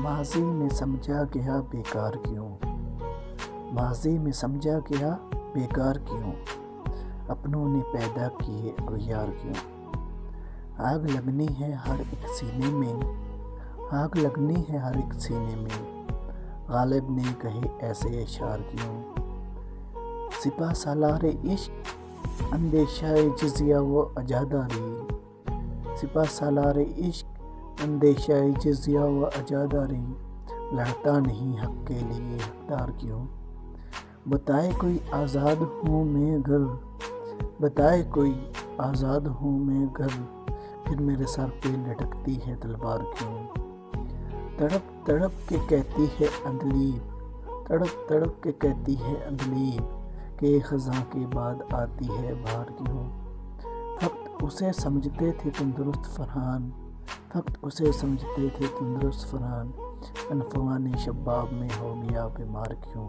ماضی میں سمجھا گیا بیکار کیوں، ماضی میں سمجھا گیا بیکار کیوں، اپنوں نے پیدا کیے اغیار کیوں۔ آگ لگنی ہے ہر ایک سینے میں، آگ لگنی ہے ہر ایک سینے میں، غالب نے کہے ایسے اشعار کیوں۔ سپہ سالار عشق اندیشہ جزیہ و عزاداری، سپہ سالار عشق اندیشہ جزیہ و عزاداری، لڑتا نہیں حق کے لیے حقدار کیوں۔ بتائے کوئی آزاد ہوں میں گر، بتائے کوئی آزاد ہوں میں گر، پھر میرے سر پہ لٹکتی ہے تلوار کیوں۔ تڑپ تڑپ کے کہتی ہے اندلیب، تڑپ تڑپ کے کہتی ہے اندلیب، کہ خزاں کے بعد آتی ہے بہار کیوں۔ فقط اسے سمجھتے تھے تندرست فرحان، فقط اسے سمجھتے تھے تندرست فرحان، انفوان شباب میں ہو گیا بیمار کیوں۔